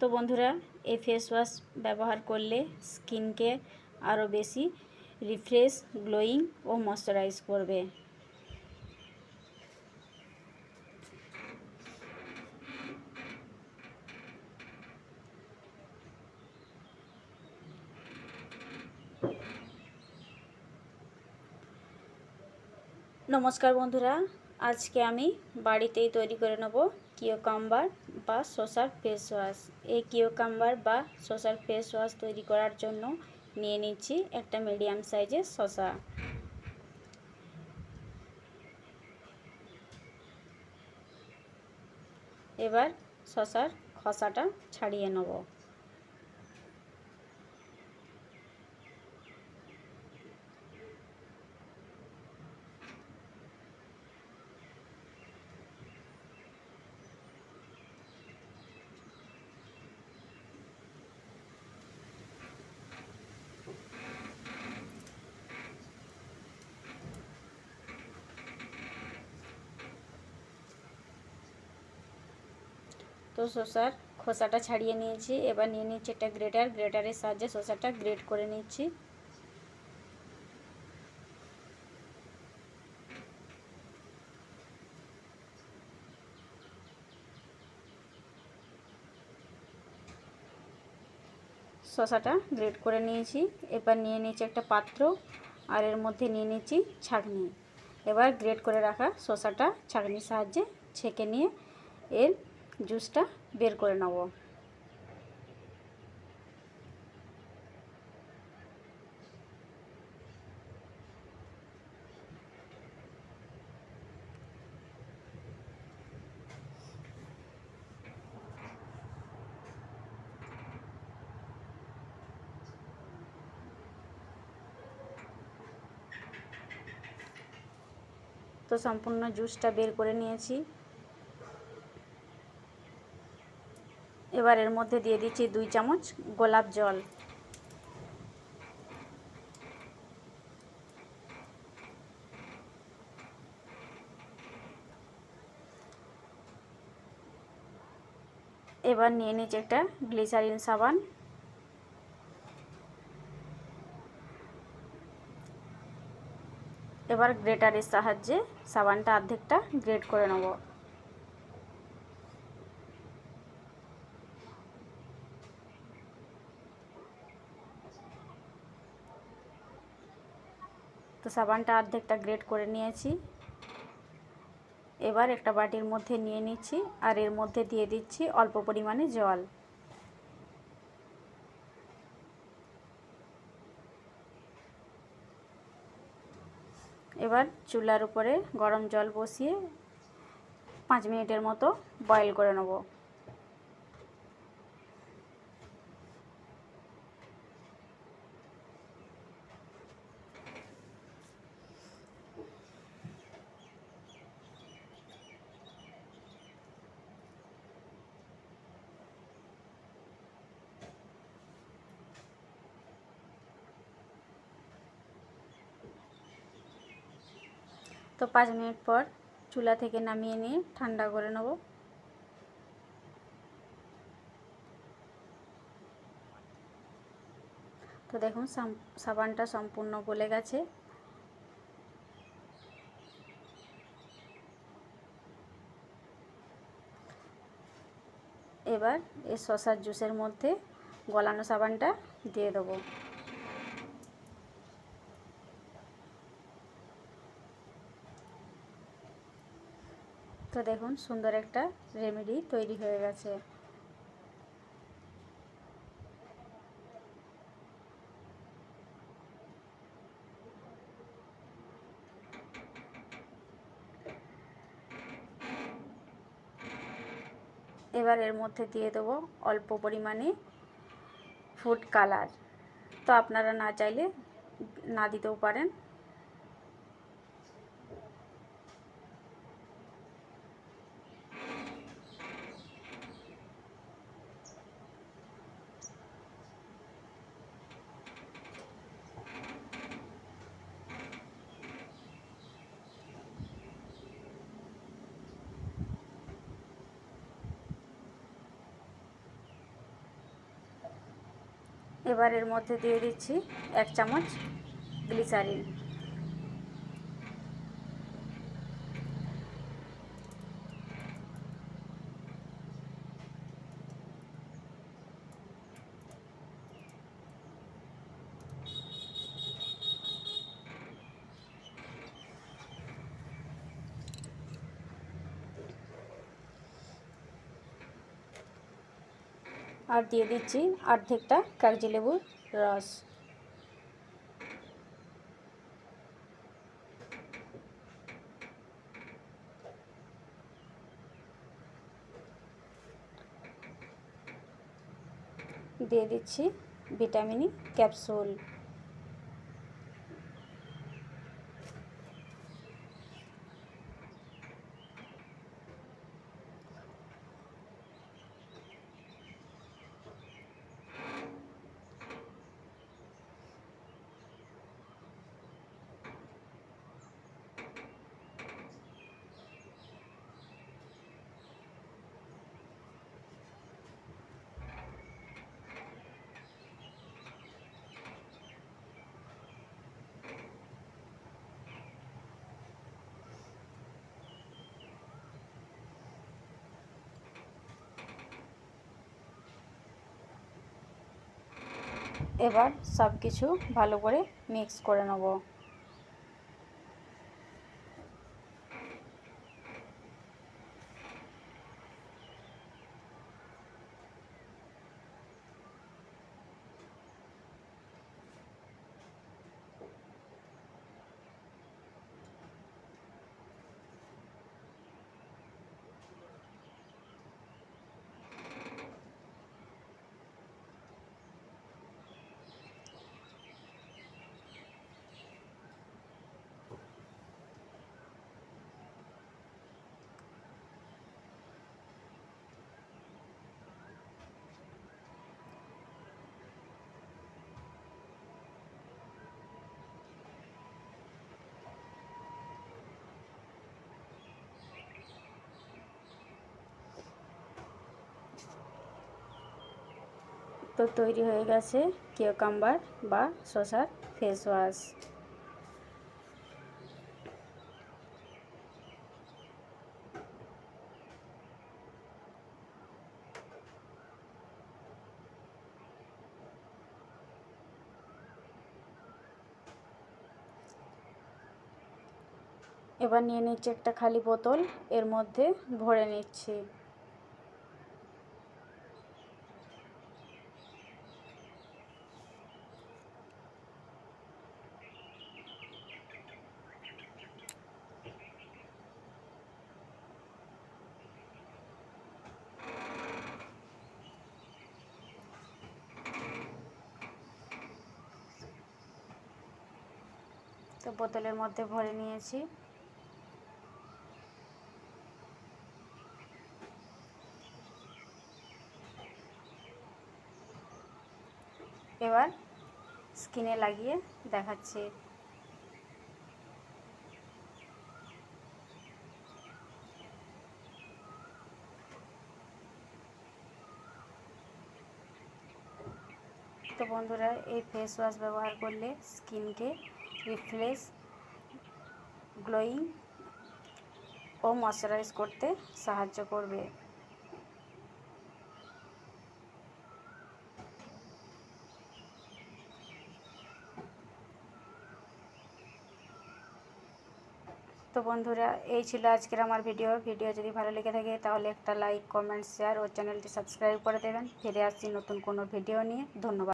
তো বন্ধুরা, এই ফেস ওয়াশ ব্যবহার করলে স্কিনকে আরও বেশি রিফ্রেশ, গ্লোয়িং ও ময়শ্চারাইজ করবে। নমস্কার বন্ধুরা, আজকে আমি বাড়িতেই তৈরি করে নেব কিউকাম্বার বা শসার ফেস ওয়াশ। এই কিউকাম্বার বা শসার ফেস ওয়াশ তৈরি করার জন্য নিয়ে নিচ্ছি একটা মিডিয়াম সাইজের শসা। এবার শসার খোসাটা ছাড়িয়ে নেব। তো শসার খোসাটা ছাড়িয়ে নিয়েছি। এবার নিয়ে নিচ্ছি একটা গ্রেটারের সাহায্যে শসাটা গ্রেট করে নিচ্ছি। শসাটা গ্রেট করে নিয়েছি। এবার নিয়ে নিচ্ছি একটা পাত্র, আর এর মধ্যে নিয়ে নিচ্ছি ছাঁকনি। এবার গ্রেট করে রাখা শসাটা ছাঁকনির সাহায্যে ছেঁকে নিয়ে এর জুসটা বের করে নেব। তো সম্পূর্ণ জুসটা বের করে নিয়েছি। এবার এর মধ্যে দিয়ে দিচ্ছি 2 চামচ গোলাপ জল। এবার নিয়ে নিচ্ছি একটা গ্লিসারিন সাবান। এবার গ্রেটারের সাহায্যে সাবানটা অর্ধেকটা গ্রেট করে নেব। তো সাবানটা অর্ধেকটা গ্রেট করে নিয়েছি। এবার একটা বাটির মধ্যে নিয়ে নিচ্ছি, আর এর মধ্যে দিয়ে দিচ্ছি অল্প পরিমাণে জল। এবার চুলার উপরে গরম জল বসিয়ে 5 মিনিটের মতো বয়েল করে নেব। তো 5 মিনিট পর চুলা থেকে নামিয়ে নিয়ে ঠান্ডা করে নেব। তো দেখুন সাবানটা সম্পূর্ণ গলে গেছে। এবার এই শসার জুসের মধ্যে গলানো সাবানটা দিয়ে দেবো। তো দেখুন সুন্দর একটা রেমেডি তৈরি হয়ে গেছে। এবার এর মধ্যে দিয়ে দেবো অল্প পরিমাণে ফুড কালার। তো আপনারা না চাইলে না দিতেও পারেন। এবার এর মধ্যে দিয়ে দিচ্ছি 1 চামচ গ্লিসারিন। আর দিয়ে দিচ্ছি অর্ধেকটা কাগজি লেবুর রস। দিয়ে দিচ্ছি ভিটামিন ক্যাপসুল। এবার সব কিছু ভালো করে মিক্স করে নেব। তো তৈরি হয়ে গেছে কিউকাম্বার বা শসার ফেস ওয়াশ। এবার নিয়ে নিচ্ছি একটা খালি বোতল, এর মধ্যে ভরে নিচ্ছি। তো বোতলের মধ্যে ভরে নিয়েছি। এবার স্কিনে লাগিয়ে দেখাচ্ছি। তো বন্ধুরা, এই ফেস ওয়াশ ব্যবহার করলে স্কিনকে রিফ্রেশ, গ্লোয়িং ও ময়শ্চারাইজ করতে সাহায্য করবে। তো বন্ধুরা, এই ছিল আজকের আমার ভিডিও। যদি ভালো লেগে থাকে তাহলে একটা লাইক, কমেন্ট, শেয়ার ও চ্যানেলটি সাবস্ক্রাইব করে দেবেন। ফিরে আসছি নতুন কোনো ভিডিও নিয়ে। ধন্যবাদ।